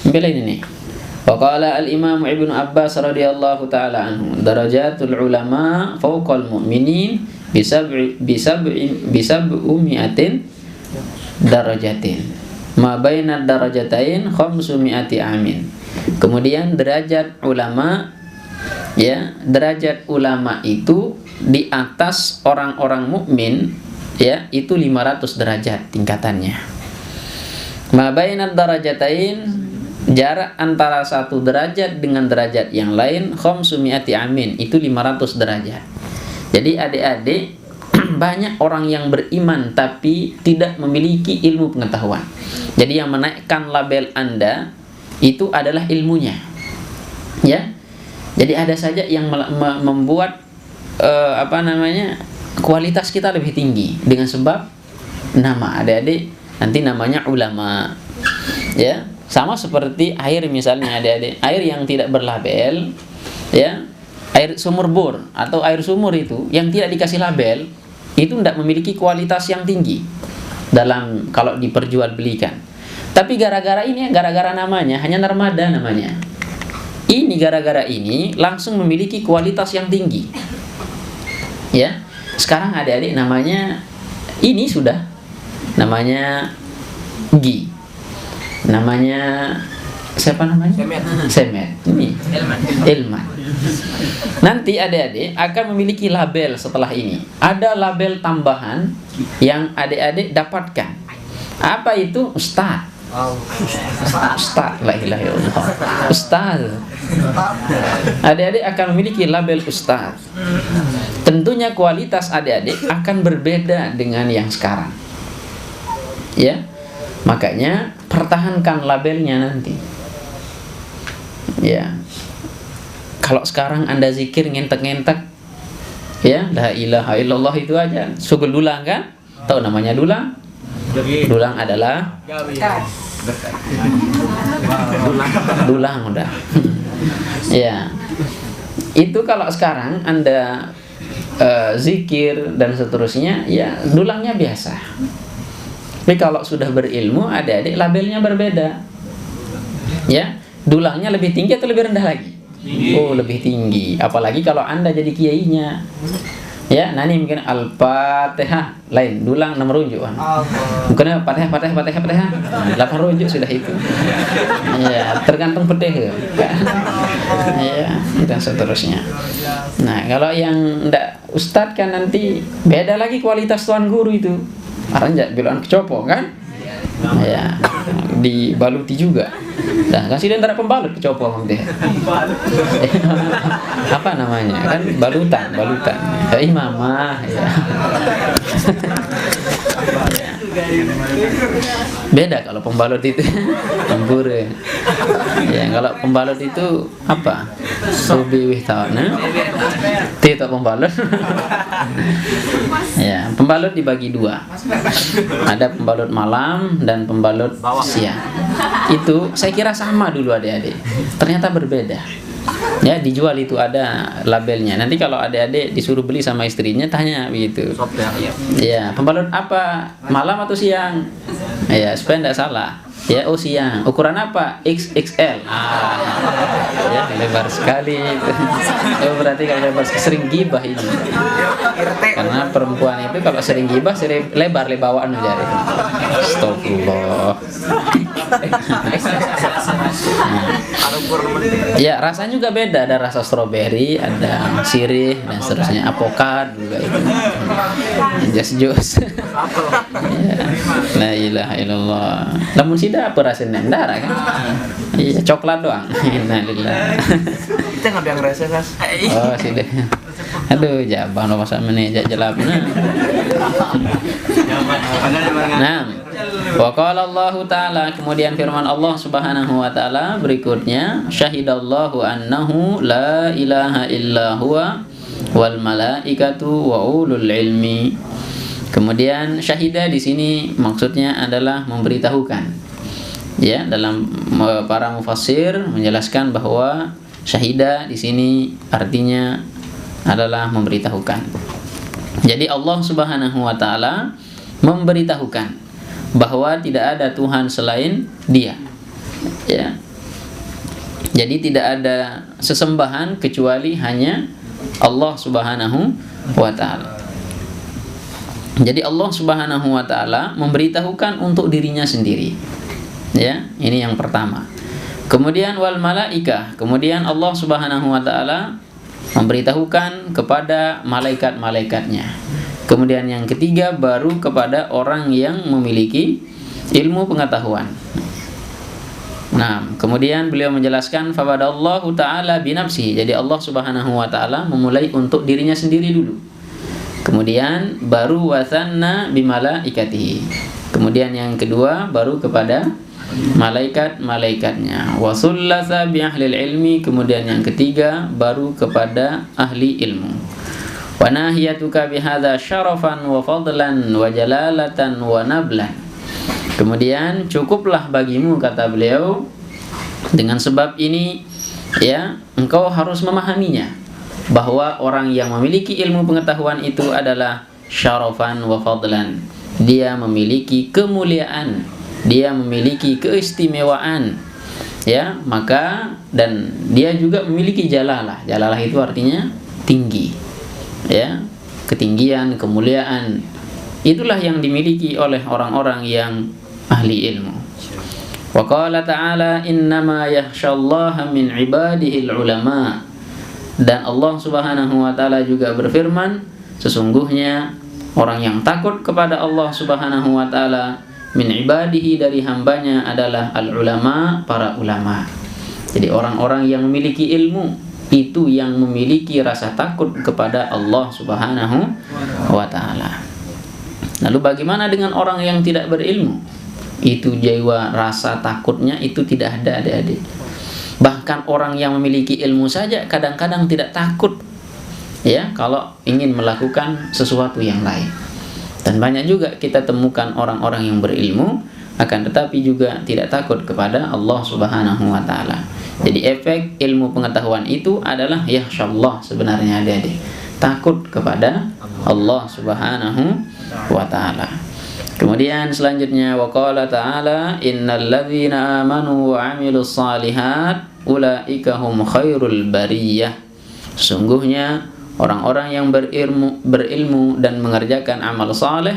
Bela ini nih. Wa qala al-Imam Ibnu Abbas radhiyallahu taala anhu, darajatul ulama fawqal mu'minin bisab'umi'atin darajatin. Ma baina darajatain 500 amin. Kemudian derajat ulama, ya, derajat ulama itu di atas orang-orang mukmin, ya, itu 500 derajat tingkatannya. Ma baina darajatain, jarak antara satu derajat dengan derajat yang lain 500 amin, itu 500 derajat. Jadi adik-adik, banyak orang yang beriman tapi tidak memiliki ilmu pengetahuan. Jadi yang menaikkan label Anda itu adalah ilmunya, ya. Jadi ada saja yang membuat kualitas kita lebih tinggi dengan sebab nama. Adik-adik nanti namanya ulama, ya. Sama seperti air misalnya, adik-adik, air yang tidak berlabel, ya, air sumur bor atau air sumur itu yang tidak dikasih label itu tidak memiliki kualitas yang tinggi dalam kalau diperjualbelikan. Tapi gara-gara ini, gara-gara namanya hanya Narmada namanya, ini gara-gara ini langsung memiliki kualitas yang tinggi, ya. Sekarang adik-adik namanya ini sudah namanya Gi, namanya siapa namanya? Semet. Ini Ilman. Nanti adik-adik akan memiliki label setelah ini. Ada label tambahan yang adik-adik dapatkan. Apa itu? Ustaz. Ustaz, la ilaha illallah. Ustaz. Adik-adik akan memiliki label ustaz. Tentunya kualitas adik-adik akan berbeda dengan yang sekarang, ya. Makanya pertahankan labelnya nanti, ya. Kalau sekarang Anda zikir ngentek-ngentek, ya, la ilaha illallah itu aja, sugul dulang kan? Tahu namanya dulang? Dulang adalah dulang udah. Ya. Itu kalau sekarang Anda zikir dan seterusnya, ya, dulangnya biasa. Tapi kalau sudah berilmu, adik-adik labelnya berbeda, ya. Dulangnya lebih tinggi atau lebih rendah lagi? Oh, lebih tinggi. Apalagi kalau Anda jadi kiainya, ya. Nah, ini mungkin Al-Fatihah lain, dulang 6 rujuk kan. Bukannya Fatihah 8 rujuk sudah itu. Ya, tergantung pedeh, ya, dan seterusnya. Nah, kalau yang ndak ustadz kan nanti beda lagi kualitas tuan guru itu. Orang bilang kecopo kan? Ya, dibaluti juga. Nah, kasih dia antara pembalut kecopo nanti. Apa namanya? Kan balutan. Imamah, ya. Beda kalau pembalut itu campur. Ya, kalau pembalut itu apa? Subi wihtawana. Tidak pembalut. Ya, pembalut dibagi 2. Ada pembalut malam dan pembalut siang. Itu saya kira sama dulu adik-adik. Ternyata berbeda. Ya, dijual itu ada labelnya. Nanti kalau adik-adik disuruh beli sama istrinya, tanya begitu. Ya, pembalut apa? Malam atau siang? Ya, supaya tidak salah. Ya, oh siang. Ukuran apa? XXL. Ya, lebar sekali itu. Oh, berarti kalau lebar sering gibah ini. Karena perempuan itu kalau sering gibah sering lebar bawaan jari. Astagfirullah. Ya, rasanya juga beda. Ada rasa stroberi, ada sirih dan seterusnya. Apokat juga itu. Jus. Ya, la ilaha illallah. Lamun sida apa rasanya? Ndara kan? Iya, coklat doang. Innalillah. Kita nggak biang rasa, Mas. Oh, sida. Aduh, jabang lo masa meneh jelapna. Nah, wa qala Allah Ta'ala, kemudian firman Allah Subhanahu wa taala berikutnya, syahidallahu annahu la ilaha illa huwa wal malaikatu wa ulul ilmi. Kemudian syahidah di sini maksudnya adalah memberitahukan. Ya, dalam para mufassir menjelaskan bahwa syahidah di sini artinya adalah memberitahukan. Jadi Allah Subhanahu wa taala memberitahukan bahwa tidak ada Tuhan selain Dia. Ya. Jadi tidak ada sesembahan kecuali hanya Allah Subhanahu wa taala. Jadi Allah Subhanahu wa taala memberitahukan untuk dirinya sendiri. Ya, ini yang pertama. Kemudian wal malaikah, kemudian Allah Subhanahu wa taala memberitahukan kepada malaikat-malaikatnya. Kemudian yang ketiga baru kepada orang yang memiliki ilmu pengetahuan. Nah, kemudian beliau menjelaskan fabadallahu ta'ala binafsihi. Jadi Allah Subhanahu wa taala memulai untuk dirinya sendiri dulu. Kemudian baru wasanna bimalaikatihi. Kemudian yang kedua baru kepada malaikat-malaikatnya. Wasullasa bi ahlil ilmi. Kemudian yang ketiga baru kepada ahli ilmu. Wa nahiyatuka bihadza syarafan wa fadlan wa jalalatan wa nablan. Kemudian cukuplah bagimu, kata beliau, dengan sebab ini ya engkau harus memahaminya, bahwa orang yang memiliki ilmu pengetahuan itu adalah syarafan wa fadlan. Dia memiliki kemuliaan, dia memiliki keistimewaan, ya, maka dan dia juga memiliki jalalah. Jalalah itu artinya tinggi, ya, ketinggian, kemuliaan. Itulah yang dimiliki oleh orang-orang yang ahli ilmu. Wa qala ta'ala innama yakhshallaha min ibadihil ulama. Dan Allah Subhanahu wa taala juga berfirman, sesungguhnya orang yang takut kepada Allah Subhanahu wa taala min ibadihi, dari hambanya, adalah al ulama, para ulama. Jadi orang-orang yang memiliki ilmu itu yang memiliki rasa takut kepada Allah Subhanahu wa taala. Lalu bagaimana dengan orang yang tidak berilmu? Itu jiwa rasa takutnya itu tidak ada, adik-adik. Bahkan orang yang memiliki ilmu saja kadang-kadang tidak takut, ya, kalau ingin melakukan sesuatu yang lain. Dan banyak juga kita temukan orang-orang yang berilmu akan tetapi juga tidak takut kepada Allah Subhanahu wa taala. Jadi efek ilmu pengetahuan itu adalah yakhsyallah sebenarnya, adik-adik. Takut kepada Allah Subhanahu wa taala. Kemudian selanjutnya waqala ta'ala innal ladzina amanu wa 'amilus shalihat ulaika hum khairul bariyah. Sesungguhnya orang-orang yang berilmu dan mengerjakan amal saleh,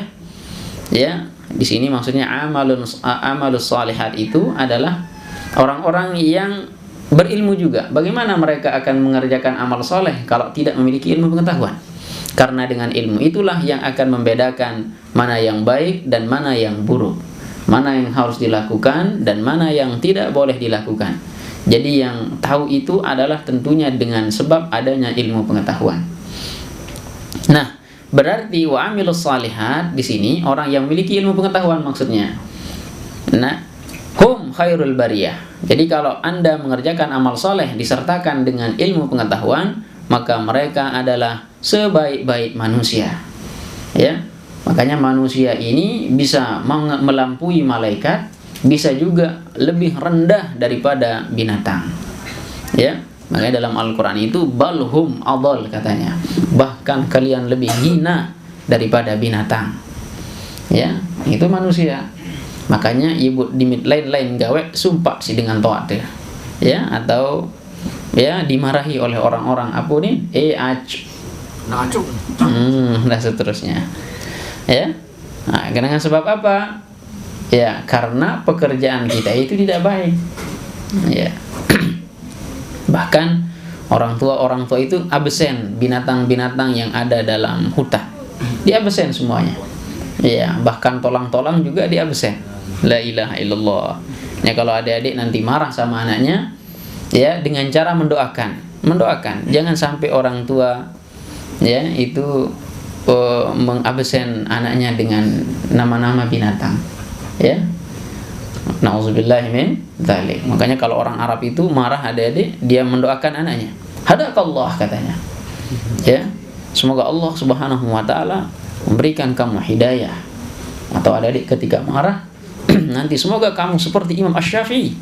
ya, di sini maksudnya amalus shalihat itu adalah orang-orang yang berilmu juga. Bagaimana mereka akan mengerjakan amal saleh kalau tidak memiliki ilmu pengetahuan? Karena dengan ilmu itulah yang akan membedakan mana yang baik dan mana yang buruk, mana yang harus dilakukan dan mana yang tidak boleh dilakukan. Jadi yang tahu itu adalah tentunya dengan sebab adanya ilmu pengetahuan. Nah, berarti wa amilus shalihat di sini orang yang memiliki ilmu pengetahuan maksudnya. Nah, hum khairul bariyah. Jadi kalau Anda mengerjakan amal soleh disertakan dengan ilmu pengetahuan, maka mereka adalah sebaik-baik manusia. Ya, makanya manusia ini bisa melampaui malaikat, bisa juga lebih rendah daripada binatang. Ya, makanya dalam Al-Quran itu balhum adol katanya, bahkan kalian lebih hina daripada binatang. Ya, itu manusia. Makanya ibu dimit lain-lain gawe sumpah sih dengan toat ya. Ya, atau ya dimarahi oleh orang-orang apa nih? Ngacung. Dan seterusnya. Ya. Nah, dengan sebab apa? Ya, karena pekerjaan kita itu tidak baik. Ya. Bahkan orang tua itu absen binatang-binatang yang ada dalam hutan. Dia absen semuanya. Ya, bahkan tolang-tolang juga dia absen. La ilaha illallah. Ya, kalau adik-adik nanti marah sama anaknya, ya, dengan cara mendoakan. Jangan sampai orang tua ya itu mengabsen anaknya dengan nama-nama binatang. Ya. Nauzubillahi min dzalik. Makanya kalau orang Arab itu marah adik-adik, dia mendoakan anaknya. Hadakallah katanya. Ya. Semoga Allah Subhanahu wa taala memberikan kamu hidayah. Atau adik-adik ketika marah, nanti semoga kamu seperti Imam Asy-Syafi'i.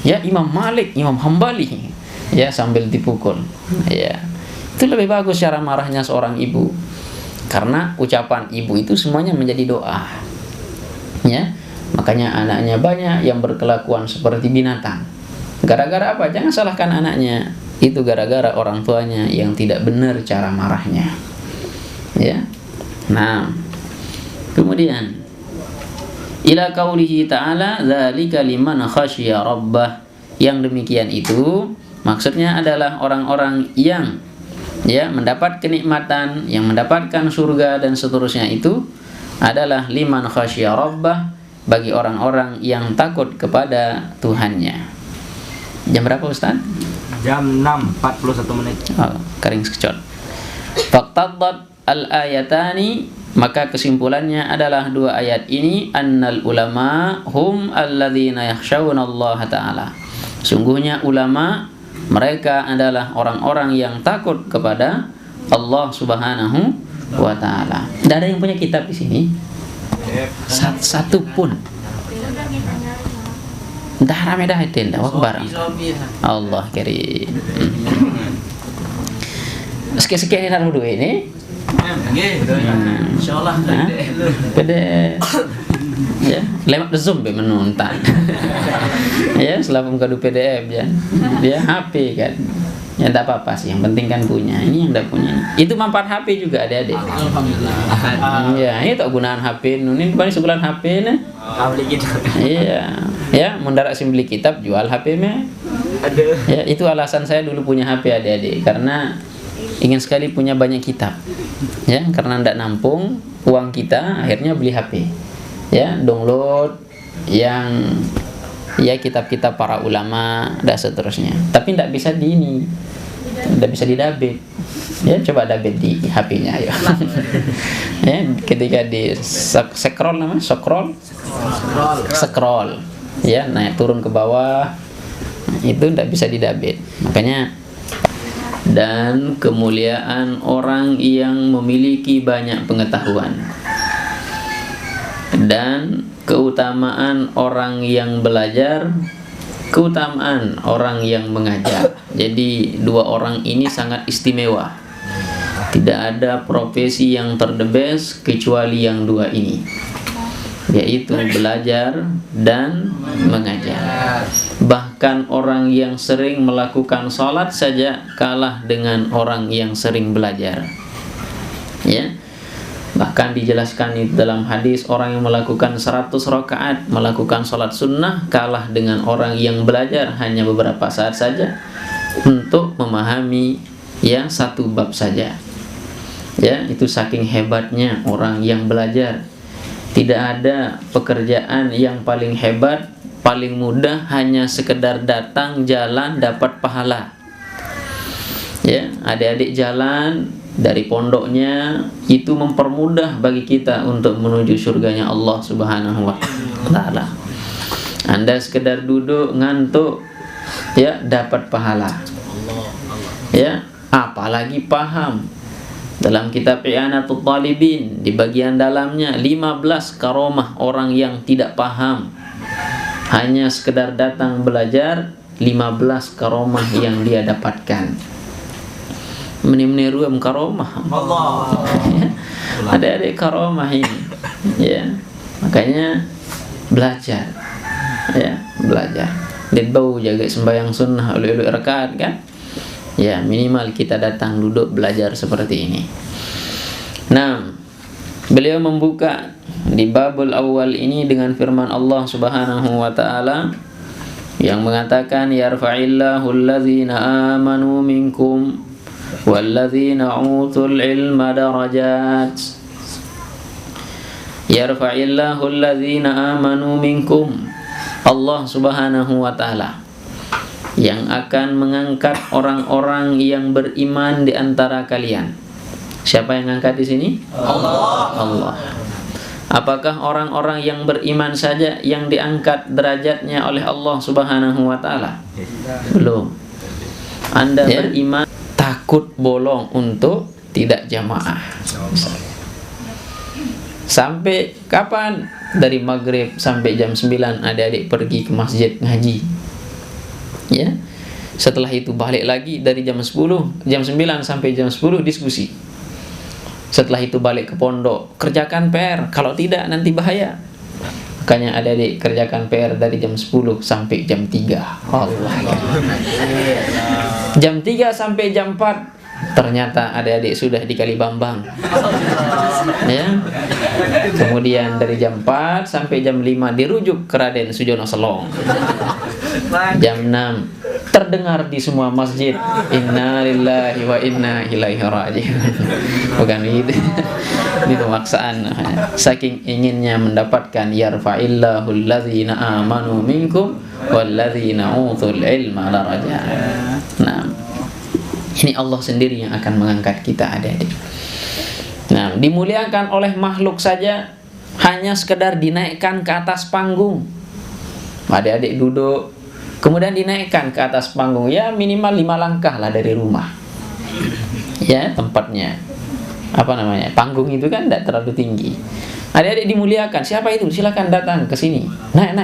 Ya, Imam Malik, Imam Hambali. Ya, sambil dipukul. Ya. Itu lebih bagus cara marahnya seorang ibu. Karena ucapan ibu itu semuanya menjadi doa. Ya. Makanya anaknya banyak yang berkelakuan seperti binatang. Gara-gara apa? Jangan salahkan anaknya. Itu gara-gara orang tuanya yang tidak benar cara marahnya. Ya. Nah, kemudian ila qaulihi ta'ala dzalika liman khasyiya rabbah. Yang demikian itu maksudnya adalah orang-orang yang mendapat kenikmatan, yang mendapatkan surga dan seterusnya, itu adalah liman khasyiya rabbah, bagi orang-orang yang takut kepada Tuhannya. Jam berapa Ustaz? Jam 6.41 menit. Oh, kering sekecot. Faqtadat al-ayatani, maka kesimpulannya adalah dua ayat ini, annal ulama hum alladzina yakhshawna Allah Ta'ala. Sungguhnya ulama, mereka adalah orang-orang yang takut kepada Allah Subhanahu wa Ta'ala. Tidak ada yang punya kitab di sini, satu pun. Entah rame dah itu, dah wakbar. Allah karim. Sikit-sikit ni taruh duit ni. Insyaallah. Pede. Ya, lewat Zoom be menonton. Ya, selama kadu PDF ya. Dia HP kan. Ya tak apa-apa sih, yang penting kan punya. Ini yang tak punya. Itu manfaat HP juga adik-adik. Alhamdulillah. Ya, ini tak gunaan HP. Ini paling sebulan HP ni. Beli kitab. Iya. Ya, mendarat sim beli kitab, jual HP mah. Ada. Ya, itu alasan saya dulu punya HP adik-adik, karena ingin sekali punya banyak kitab. Ya, karena ndak nampung uang kita, akhirnya beli HP. Ya, download yang kitab-kitab para ulama dan seterusnya. Tapi ndak bisa di ini. Ndak bisa didabet. Ya, coba dabet di HP-nya ayo. Ya, ketika di scroll namanya, scroll. Ya, naik turun ke bawah. Itu ndak bisa didabet. Makanya, dan kemuliaan orang yang memiliki banyak pengetahuan, dan keutamaan orang yang belajar, keutamaan orang yang mengajar. Jadi dua orang ini sangat istimewa. Tidak ada profesi yang terdebes kecuali yang dua ini, yaitu belajar dan mengajar. Bahkan orang yang sering melakukan salat saja kalah dengan orang yang sering belajar. Ya. Bahkan dijelaskan di dalam hadis, orang yang melakukan 100 rakaat melakukan salat sunnah kalah dengan orang yang belajar hanya beberapa saat saja untuk memahami satu bab saja. Ya, itu saking hebatnya orang yang belajar. Tidak ada pekerjaan yang paling hebat, paling mudah, hanya sekedar datang jalan dapat pahala. Ya, adik-adik jalan dari pondoknya itu mempermudah bagi kita untuk menuju surganya Allah Subhanahu wa Ta'ala. Anda sekedar duduk ngantuk, ya, dapat pahala. Ya, apalagi paham. Dalam kitab I'anatul Talibin, di bagian dalamnya 15 karomah orang yang tidak paham, hanya sekedar datang belajar, 15 karomah yang dia dapatkan. Meniru karomah. Allah. Ada karomah ini. Ya. Makanya belajar. Ya, belajar. Dan bau jaga sembahyang sunnah ulu rakaat kan? Ya, minimal kita datang duduk belajar seperti ini. Nah, beliau membuka di babul awal ini dengan firman Allah Subhanahu wa Ta'ala yang mengatakan, yarfa'illahu allazina amanu minkum wallazina utul ilma darajat. Yarfa'illahu allazina amanu minkum. Allah Subhanahu wa Ta'ala yang akan mengangkat orang-orang yang beriman di antara kalian. Siapa yang angkat di sini? Allah. Apakah orang-orang yang beriman saja yang diangkat derajatnya oleh Allah Subhanahu wa Ta'ala? Belum. Anda beriman, takut bolong untuk tidak jamaah. Sampai kapan? Dari maghrib sampai jam 9 adik-adik pergi ke masjid ngaji. Ya. Setelah itu balik lagi dari jam 9 sampai jam 10 diskusi. Setelah itu balik ke pondok, kerjakan PR, kalau tidak nanti bahaya. Makanya adik-adik kerjakan PR dari jam 10 sampai jam 3. Allah. Jam 3 sampai jam 4 ternyata adik-adik sudah di Kalibambang. Ya. Kemudian dari jam 4 sampai jam 5 dirujuk ke Raden Sujono Selong. Jam 6 terdengar di semua masjid, inna lillahi wa inna ilaihi raji'un. Bukan begitu. Ini pemaksaan. Saking inginnya mendapatkan yarfa'illahu allazina amanu minkum wallazina utul ilma darajat. Nah, ini Allah sendiri yang akan mengangkat kita, adik-adik. Nah, dimuliakan oleh makhluk saja hanya sekedar dinaikkan ke atas panggung. Adik-adik duduk, kemudian dinaikkan ke atas panggung, ya minimal 5 langkah lah dari rumah. Ya, tempatnya. Apa namanya? Panggung itu kan tidak terlalu tinggi. Adik-adik dimuliakan. Siapa itu? Silakan datang ke sini. Naik.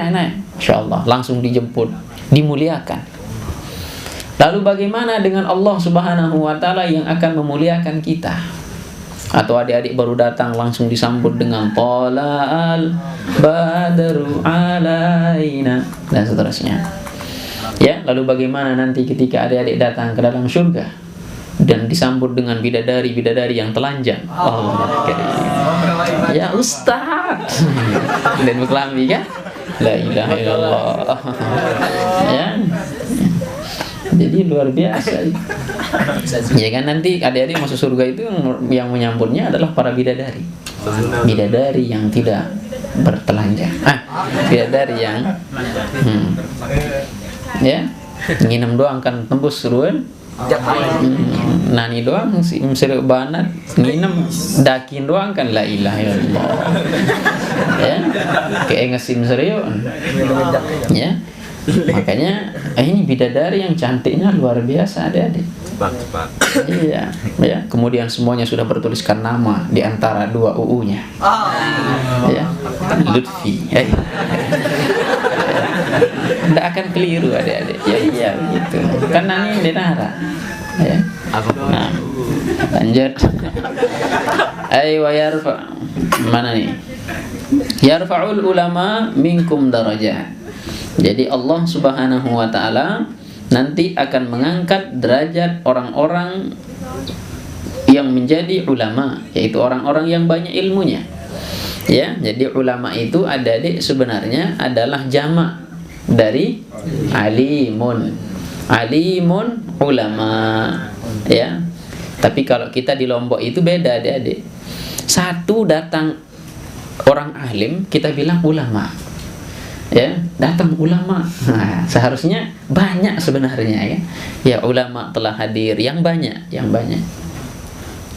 Masya Allah, langsung dijemput, dimuliakan. Lalu bagaimana dengan Allah Subhanahu wa Ta'ala yang akan memuliakan kita? Atau adik-adik baru datang langsung disambut dengan Tala'al badru alaina dan seterusnya. Ya, lalu bagaimana nanti ketika adik-adik datang ke dalam surga dan disambut dengan bidadari-bidadari yang telanjang? Allah karim. Ya Ustaz. Dan berkelambi kan? La ilaha illallah. Ya. Jadi luar biasa. Ya kan, nanti adik-adik masuk surga itu yang menyambutnya adalah para bidadari. Bidadari yang tidak bertelanjang. Bidadari yang ya, nginep doang kan tembus suruhan. Nani doang seruk banat nginep dakin doang kan, la ilaha illallah. Ya, kayak ngesim serius. Ya. Makanya ini bidadari yang cantiknya luar biasa, adik-adik. Cepat. Iya, ya. Kemudian semuanya sudah bertuliskan nama di antara 2 UU-nya. Ya, Lutfi. Tidak akan keliru, adik-adik. Ya iya gitu. Kan nani denara. Ya. Nah, lanjut. Wa yarfa. Mana nih? Yarfa'ul ulama minkum darajat. Jadi Allah Subhanahu wa Ta'ala nanti akan mengangkat derajat orang-orang yang menjadi ulama, yaitu orang-orang yang banyak ilmunya. Ya, jadi ulama itu adik-adik sebenarnya adalah jamak dari alimun. Alimun ulama, ya. Tapi kalau kita di Lombok itu beda, adik-adik. Satu datang orang alim, kita bilang ulama. Ya, datang ulama. Nah, seharusnya banyak sebenarnya, ya. Ya, ulama telah hadir yang banyak.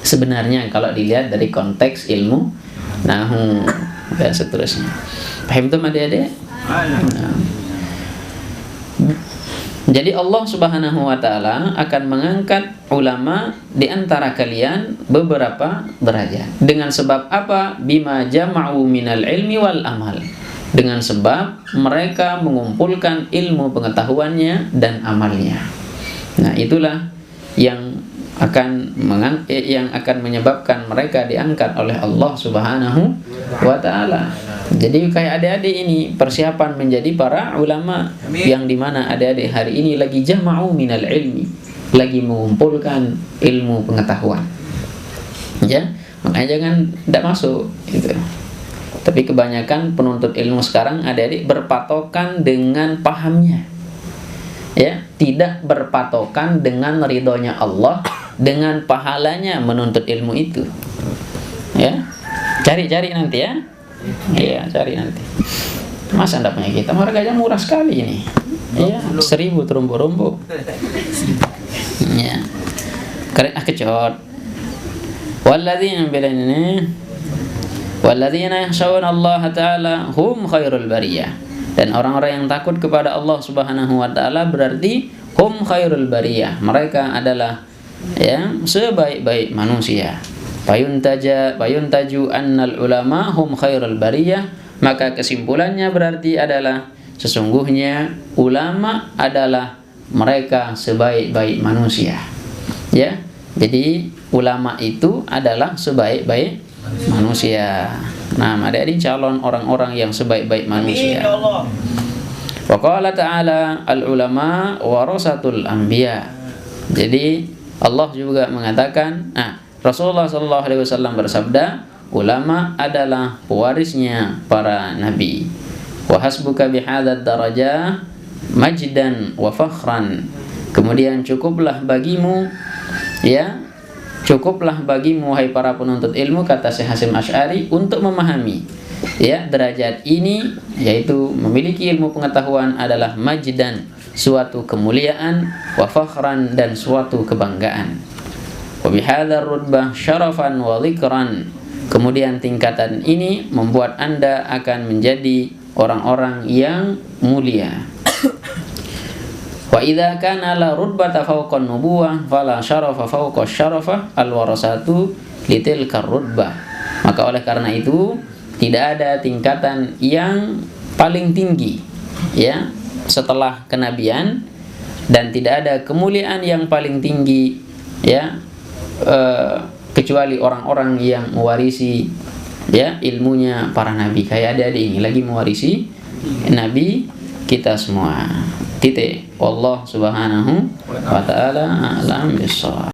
Sebenarnya kalau dilihat dari konteks ilmu nahu dan seterusnya. Paham tuh adik-adik? Nah. Jadi Allah Subhanahu wa Ta'ala akan mengangkat ulama di antara kalian beberapa derajat. Dengan sebab apa? Bima jama'u minal ilmi wal amal. Dengan sebab mereka mengumpulkan ilmu pengetahuannya dan amalnya. Nah, itulah yang akan menyebabkan mereka diangkat oleh Allah Subhanahu wa Ta'ala. Jadi kayak adik-adik ini persiapan menjadi para ulama, yang dimana adik-adik hari ini lagi jama'u minal ilmi, lagi mengumpulkan ilmu pengetahuan. Ya, makanya jangan tidak masuk gitu. Tapi kebanyakan penuntut ilmu sekarang adik-adik berpatokan dengan pahamnya. Ya, tidak berpatokan dengan ridhonya Allah, dengan pahalanya menuntut ilmu itu. Ya. Cari-cari nanti ya. Iya, cari nanti. Masa enggak punya kita? Harganya murah sekali ini. Iya, 1.000 terumbu-rumbu. Ya. Kecot. Walladzina yakhshawna Allah Ta'ala hum khairul bariyah. Dan orang-orang yang takut kepada Allah Subhanahu wa Ta'ala berarti hum khairul bariyah. Mereka adalah ya sebaik-baik manusia. Payuntaju annal ulama hum khairul bariyah. Maka kesimpulannya berarti adalah sesungguhnya ulama adalah mereka sebaik-baik manusia. Ya. Jadi ulama itu adalah sebaik-baik manusia. Nah, adik-adik calon orang-orang yang sebaik-baik manusia. Wa qala ta'ala al-ulama warasatul anbiya. Jadi Allah juga mengatakan, Rasulullah SAW bersabda, ulama adalah pewarisnya para nabi. Wa hasbuka bihadzal darajah majdan wa fakhran. Kemudian cukuplah bagimu, ya, cukuplah bagimu hai para penuntut ilmu, kata Syekh Hasyim Asy'ari, untuk memahami, ya, derajat ini, yaitu memiliki ilmu pengetahuan adalah majdan, suatu kemuliaan, wa fakhran, dan suatu kebanggaan. Wa bihadzal rutbah syarafan wa dzikran. Kemudian tingkatan ini membuat Anda akan menjadi orang-orang yang mulia. Wa idza kana la rutbata fawqa nubuwah fala syarafa fawqa syarafah al-warasatu litilka rutbah. Maka oleh karena itu tidak ada tingkatan yang paling tinggi, ya, setelah kenabian, dan tidak ada kemuliaan yang paling tinggi, ya, kecuali orang-orang yang mewarisi, ya, ilmunya para nabi. Kayak adik-adik ini lagi mewarisi nabi kita semua. Titik. Allah Subhanahu wa ta'ala a'lam bissawab.